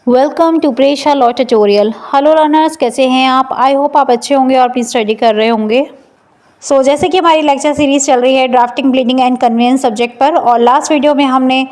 Welcome to Presha law tutorial. Hello learners, कैसे हैं आप? आई होप आप अच्छे होंगे और अपनी स्टडी कर रहे होंगे। जैसे कि हमारी लेक्चर सीरीज चल रही है drafting, pleading and conveyance subject पर, और लास्ट वीडियो में हमने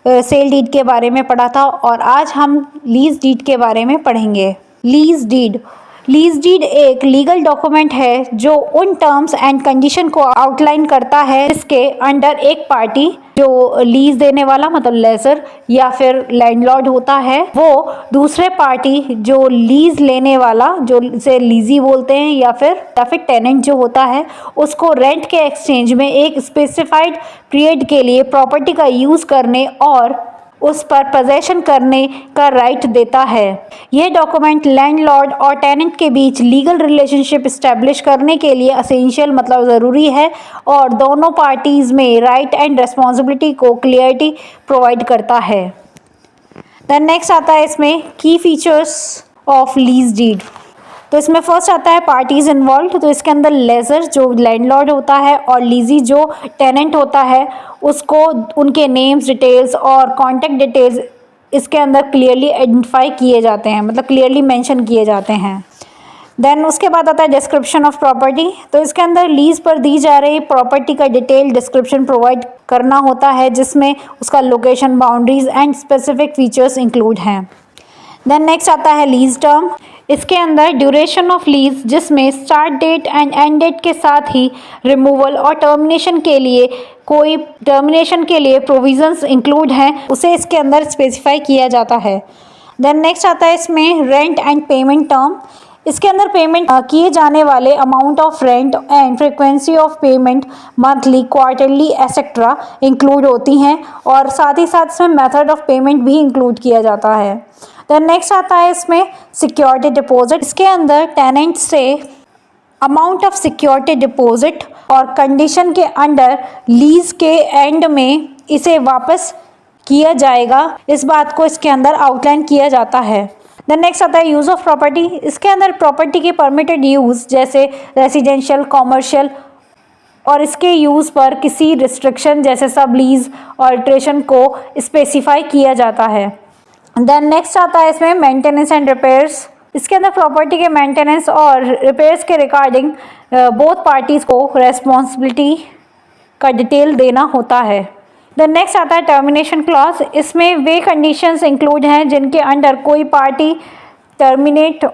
सेल डीड के बारे में पढ़ा था और आज हम लीज डीड के बारे में पढ़ेंगे। लीज डीड एक लीगल डॉक्यूमेंट है जो उन टर्म्स एंड कंडीशन को आउटलाइन करता है जिसके अंडर एक पार्टी, जो लीज देने वाला मतलब लेजर या फिर लैंडलॉर्ड होता है, वो दूसरे पार्टी जो लीज लेने वाला, जो से लीजी बोलते हैं, या फिर टेनेंट जो होता है, उसको रेंट के एक्सचेंज में एक स्पेसिफाइड पीरियड के लिए प्रॉपर्टी का यूज़ करने और उस पर पोजेशन करने का राइट देता है। यह डॉक्यूमेंट लैंडलॉर्ड और टेनेंट के बीच लीगल रिलेशनशिप इस्टेब्लिश करने के लिए असेंशियल मतलब ज़रूरी है और दोनों पार्टीज़ में राइट एंड रिस्पॉन्सिबिलिटी को क्लियरिटी प्रोवाइड करता है। देन नेक्स्ट आता है इसमें की फीचर्स ऑफ लीज डीड। तो इसमें फर्स्ट आता है पार्टीज़ इन्वॉल्व। तो इसके अंदर लेजर जो लैंडलॉर्ड होता है और लीजी जो टेनेंट होता है, उसको उनके नेम्स, डिटेल्स और कॉन्टैक्ट डिटेल्स इसके अंदर क्लियरली आइडेंटिफाई किए जाते हैं, मतलब क्लियरली मेंशन किए जाते हैं। देन उसके बाद आता है डिस्क्रिप्शन ऑफ प्रॉपर्टी। तो इसके अंदर लीज पर दी जा रही प्रॉपर्टी का डिटेल डिस्क्रिप्शन प्रोवाइड करना होता है, जिसमें उसका location, boundaries and specific features include हैं। देन नेक्स्ट आता है लीज टर्म। इसके अंदर ड्यूरेशन ऑफ लीज, जिसमें start date and end date के साथ ही रिमूवल और टर्मिनेशन के लिए प्रोविजंस इंक्लूड हैं, उसे इसके अंदर स्पेसिफाई किया जाता है। देन नेक्स्ट आता है इसमें रेंट एंड पेमेंट टर्म। इसके अंदर पेमेंट किए जाने वाले amount of rent and frequency of payment monthly, quarterly etcetera include होती हैं, और साथ ही साथ इसमें मेथड ऑफ पेमेंट भी इंक्लूड किया जाता है। देन नेक्स्ट आता है इसमें सिक्योरिटी डिपॉजिट। इसके अंदर टेनेंट से अमाउंट ऑफ सिक्योरिटी डिपॉजिट और कंडीशन के अंडर लीज के एंड में इसे वापस किया जाएगा, इस बात को इसके अंदर आउटलाइन किया जाता है। देन नेक्स्ट आता है यूज़ ऑफ प्रॉपर्टी। इसके अंदर प्रॉपर्टी के परमिटेड यूज़ जैसे रेसिडेंशियल, कॉमर्शियल और इसके यूज़ पर किसी रिस्ट्रिक्शन जैसे सब लीज और अल्ट्रेशन को स्पेसिफाई किया जाता है। देन नेक्स्ट आता है इसमें मेंटेनेंस एंड रिपेयर्स। इसके अंदर प्रॉपर्टी के मेंटेनेंस और रिपेयर्स के रिगार्डिंग बोथ पार्टीज़ को रेस्पॉन्सिबिलिटी का डिटेल देना होता है। देन नेक्स्ट आता है टर्मिनेशन क्लॉज। इसमें वे कंडीशंस इंक्लूड हैं जिनके अंडर कोई पार्टी टर्मिनेट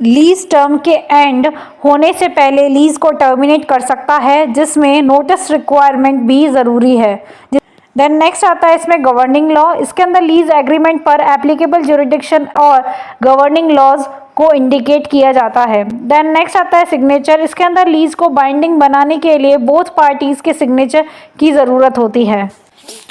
लीज टर्म के एंड होने से पहले लीज को टर्मिनेट कर सकता है, जिसमें नोटिस रिक्वायरमेंट भी ज़रूरी है। देन नेक्स्ट आता है इसमें गवर्निंग लॉ। इसके अंदर लीज एग्रीमेंट पर एप्लीकेबल जुरिडिक्शन और गवर्निंग लॉज को इंडिकेट किया जाता है। देन नेक्स्ट आता है सिग्नेचर। इसके अंदर लीज को बाइंडिंग बनाने के लिए बोथ पार्टीज़ के सिग्नेचर की ज़रूरत होती है।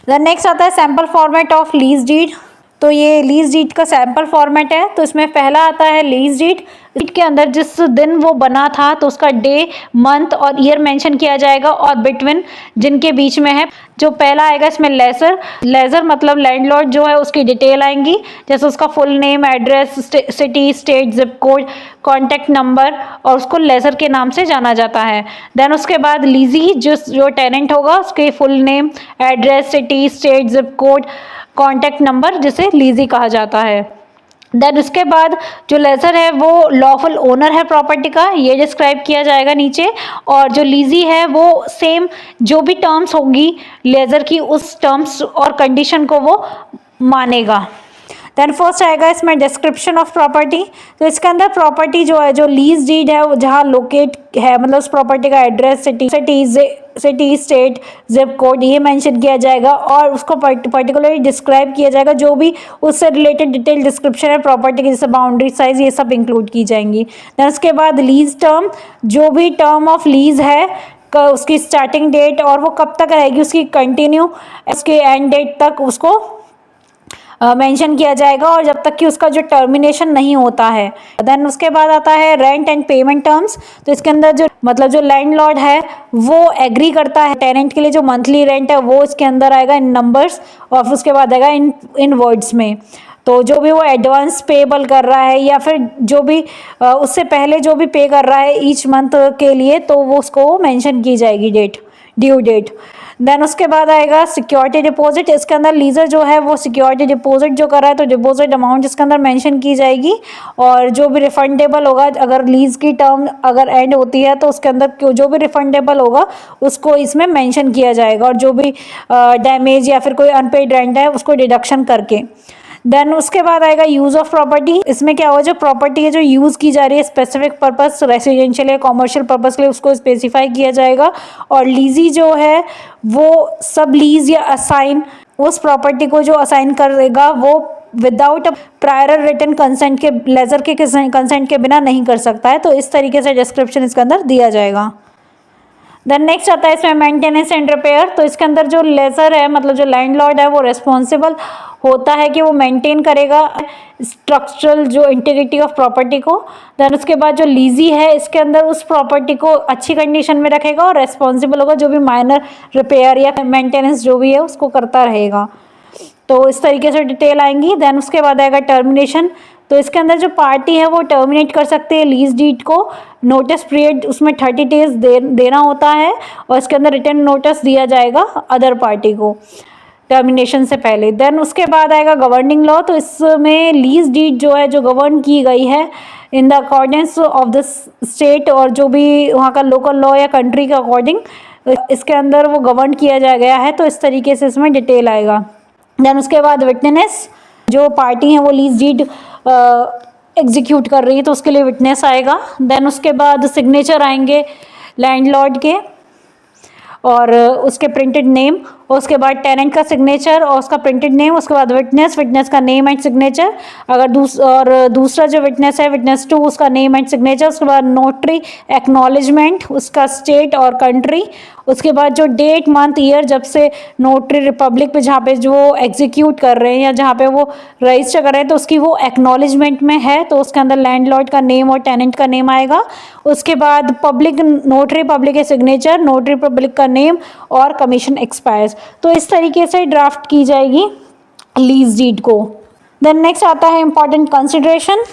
देन नेक्स्ट आता है sample format of lease deed. तो ये लीज डीड का सैम्पल फॉर्मेट है। तो इसमें पहला आता है लीज डीड के अंदर जिस दिन वो बना था तो उसका डे, मंथ और ईयर मेंशन किया जाएगा, और बिटवीन जिनके बीच में है। जो पहला आएगा इसमें लेजर मतलब लैंडलॉर्ड जो है उसकी डिटेल आएंगी, जैसे उसका full name, address, city, state, zip code, contact number, और उसको लेजर के नाम से जाना जाता है। देन उसके बाद लीजी जो टेनेंट होगा उसके full name, address, city, state, zip code, contact number, जिसे लीजी कहा जाता है। देन उसके बाद जो लेजर है वो लॉफुल ओनर है प्रॉपर्टी का, ये डिस्क्राइब किया जाएगा नीचे, और जो लीजी है वो सेम जो भी टर्म्स होंगी लेजर की, उस टर्म्स और कंडीशन को वो मानेगा। देन फर्स्ट आएगा इसमें डिस्क्रिप्शन ऑफ प्रॉपर्टी। तो इसके अंदर प्रॉपर्टी जो है, जो लीज डीड है, वो जहाँ लोकेट है, मतलब उस प्रॉपर्टी का address, city, state, zip code, ये मेंशन किया जाएगा, और उसको पर्टिकुलरली डिस्क्राइब किया जाएगा। जो भी उससे रिलेटेड डिटेल डिस्क्रिप्शन है प्रॉपर्टी की, जैसे बाउंड्री साइज, ये सब इंक्लूड की जाएंगी। देन उसके बाद लीज टर्म, जो भी टर्म ऑफ लीज है, उसकी स्टार्टिंग डेट और वो कब तक रहेगी, उसकी कंटिन्यू, उसके एंड डेट तक उसको मेंशन किया जाएगा, और जब तक कि उसका जो टर्मिनेशन नहीं होता है। देन उसके बाद आता है रेंट एंड पेमेंट टर्म्स। तो इसके अंदर जो लैंडलॉर्ड है वो एग्री करता है टेनेंट के लिए जो मंथली रेंट है वो इसके अंदर आएगा इन नंबर्स, और उसके बाद आएगा इन वर्ड्स में। तो जो भी वो एडवांस पेबल कर रहा है या फिर जो भी उससे पहले जो भी पे कर रहा है ईच मंथ के लिए, तो वो उसको मेंशन की जाएगी ड्यू डेट। देन उसके बाद आएगा सिक्योरिटी डिपॉजिट। इसके अंदर लीजर जो है वो सिक्योरिटी डिपॉजिट जो कर रहा है तो डिपॉजिट अमाउंट इसके अंदर मेंशन की जाएगी और जो भी रिफंडेबल होगा, अगर लीज की टर्म अगर एंड होती है तो उसके अंदर जो भी रिफंडेबल होगा उसको इसमें मेंशन किया जाएगा और जो भी डैमेज या फिर कोई अनपेड रेंट है उसको डिडक्शन करके। देन उसके बाद आएगा यूज़ ऑफ प्रॉपर्टी। इसमें क्या होगा, जो प्रॉपर्टी है जो यूज़ की जा रही है स्पेसिफिक पर्पस, रेसिडेंशियल या कॉमर्शियल पर्पस के लिए, उसको स्पेसिफाई किया जाएगा। और लीजी जो है वो सब लीज या असाइन उस प्रॉपर्टी को जो असाइन करेगा वो विदाउट प्रायर रिटन कंसेंट के, लेजर के कंसेंट के बिना नहीं कर सकता है। तो इस तरीके से डिस्क्रिप्शन इसके अंदर दिया जाएगा। देन नेक्स्ट आता है इसमें मेंटेनेंस एंड रिपेयर। तो इसके अंदर जो लेजर है मतलब जो लैंडलॉर्ड है वो रिस्पॉन्सिबल होता है कि वो मेंटेन करेगा स्ट्रक्चरल जो इंटीग्रिटी ऑफ प्रॉपर्टी को। देन उसके बाद जो लीजी है इसके अंदर उस प्रॉपर्टी को अच्छी कंडीशन में रखेगा और रेस्पॉन्सिबल होगा जो भी माइनर रिपेयर या मेंटेनेंस जो भी है उसको करता रहेगा। तो इस तरीके से डिटेल आएंगी। देन उसके बाद आएगा टर्मिनेशन। तो इसके अंदर जो पार्टी है वो टर्मिनेट कर सकती है लीज डीड को। नोटिस पीरियड उसमें 30 डेज देना होता है और इसके अंदर रिटर्न नोटिस दिया जाएगा अदर पार्टी को टर्मिनेशन से पहले। देन उसके बाद आएगा गवर्निंग लॉ। तो इसमें लीज डीड जो है जो गवर्न की गई है in the accordance of the state और जो भी वहाँ का लोकल लॉ या कंट्री के अकॉर्डिंग इसके अंदर वो गवर्न किया गया है। तो इस तरीके से इसमें डिटेल आएगा। देन उसके बाद विटनेस, जो पार्टी है वो लीज डीड एग्जीक्यूट कर रही है तो उसके लिए विटनेस आएगा। देन उसके बाद सिग्नेचर आएंगे लैंडलॉर्ड के और उसके प्रिंटेड नेम, और उसके बाद टेनेंट का सिग्नेचर और उसका प्रिंटेड नेम, उसके बाद विटनेस का नेम एंड सिग्नेचर। अगर दूसरा जो विटनेस है विटनेस 2 उसका नेम एंड सिग्नेचर। उसके बाद नोटरी एक्नॉलेजमेंट उसका स्टेट और कंट्री। उसके बाद जो डेट मंथ ईयर जब से नोटरी रिपब्लिक पे जहाँ पे जो एग्जीक्यूट कर रहे हैं या जहाँ पे वो रजिस्टर कर रहे हैं तो उसकी वो एक्नॉलेजमेंट में है तो उसके अंदर लैंडलॉर्ड का नेम और टेनेंट का नेम आएगा। उसके बाद पब्लिक नोटरी पब्लिक के सिग्नेचर, नोटरी पब्लिक का नेम और कमीशन एक्सपायर्स। तो इस तरीके से ड्राफ्ट की जाएगी लीज डीड को। देन नेक्स्ट आता है इंपॉर्टेंट कंसिडरेशन।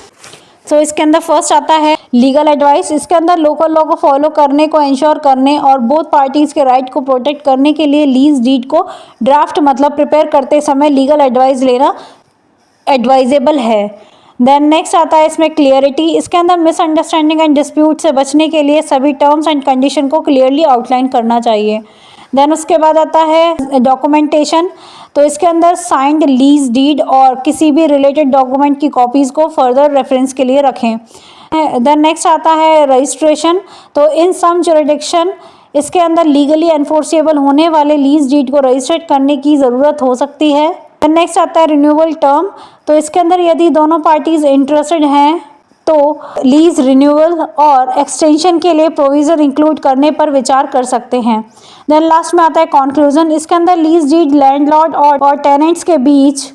सो इसके अंदर फर्स्ट आता है लीगल एडवाइस। इसके अंदर लोकल लॉ को फॉलो करने को इंश्योर करने और बोथ पार्टीज के राइट को प्रोटेक्ट करने के लिए लीज डीड को ड्राफ्ट मतलब प्रिपेयर करते समय लीगल एडवाइस लेना एडवाइजेबल है। देन नेक्स्ट आता है इसमें क्लियरिटी। इसके अंदर मिसअंडरस्टैंडिंग एंड डिस्प्यूट से बचने के लिए सभी टर्म्स एंड कंडीशन को क्लियरली आउटलाइन करना चाहिए। देन उसके बाद आता है डॉक्यूमेंटेशन। तो इसके अंदर साइंड लीज डीड और किसी भी रिलेटेड डॉक्यूमेंट की कॉपीज़ को फर्दर रेफरेंस के लिए रखें। देन नेक्स्ट आता है रजिस्ट्रेशन। तो इन सम जुरिडिक्शन इसके अंदर लीगली एनफोर्सेबल होने वाले लीज डीड को रजिस्ट्रेट करने की ज़रूरत हो सकती है। देन नेक्स्ट आता है रिन्यूअल टर्म। तो इसके अंदर यदि दोनों पार्टीज इंटरेस्टेड हैं तो लीज रिन्यूअल और एक्सटेंशन के लिए प्रोविज़न इंक्लूड करने पर विचार कर सकते हैं। देन लास्ट में आता है कंक्लूजन। इसके अंदर लीज डीड लैंडलॉर्ड और टेनेंट्स के बीच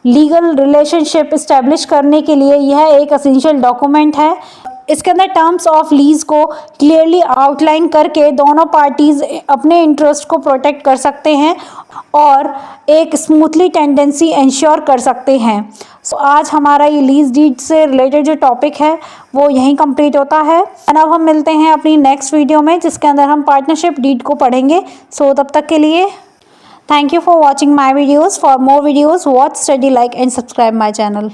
लीगल रिलेशनशिप इस्टेब्लिश करने के लिए यह एक एसेंशियल डॉक्यूमेंट है। इसके अंदर टर्म्स ऑफ लीज को क्लियरली आउटलाइन करके दोनों पार्टीज अपने इंटरेस्ट को प्रोटेक्ट कर सकते हैं और एक स्मूथली टेंडेंसी इंश्योर कर सकते हैं। सो आज हमारा ये लीज डीड से रिलेटेड जो टॉपिक है वो यहीं कंप्लीट होता है। और अब हम मिलते हैं अपनी नेक्स्ट वीडियो में जिसके अंदर हम पार्टनरशिप डीड को पढ़ेंगे। सो तब तक के लिए thank you for watching my videos. For more videos watch, study, like and subscribe my channel.